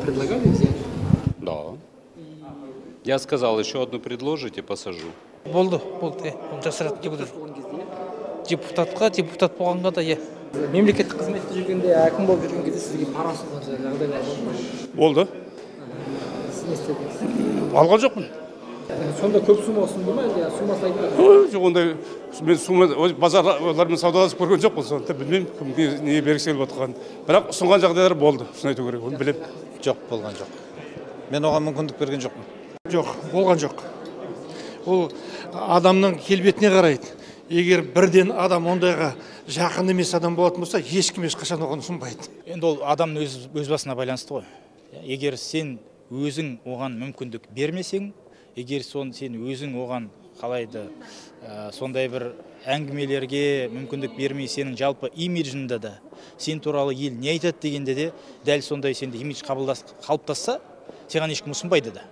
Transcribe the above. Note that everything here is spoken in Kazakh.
предлагали взять? Да. Я сказал, еще одну предложите, посажу. Болды. Жасыратын депутатқа, депутат болғанға да, Мемлекеттік қызметте жүргенде, әкім болып жүрген кезде сізге пара ұсынған жағдайлар болды ма? Болды. Сіз не істедіңіз? Алған жоқпын. Сонда көп сумма ұсынды ма, әлде суммасы айтпады? Жоқ, ондай мен сумма базарлармен саудаласып көрген жоқпын, сондықтан білмеймін кімге не бергісі келіп отырғанын. Бірақ ұсынған жағдайлар болды, шын айту керек, оны білемін. Жоқ, болған жоқ. Мен оған мүмкіндік берген жоқпын. Жоқ, болған жоқ. Ол адамның келбетіне қарайды. Егер бірден адам ондайға жақын емес адам болатын болса, ешкім ешқашан оған ұсынбайды. Енді ол адамның өз басына байланысты ғой. Егер сен өзің оған мүмкіндік бермесең, егер сен өзің оған қалайды сондай бір әңгімелерге мүмкіндік бермей, сенің жалпы имиджіңді да, сен туралы ел не айтады дегенде де, дәл сондай сенде имидж қалыптасса, саған ешкім ұсынбайды да.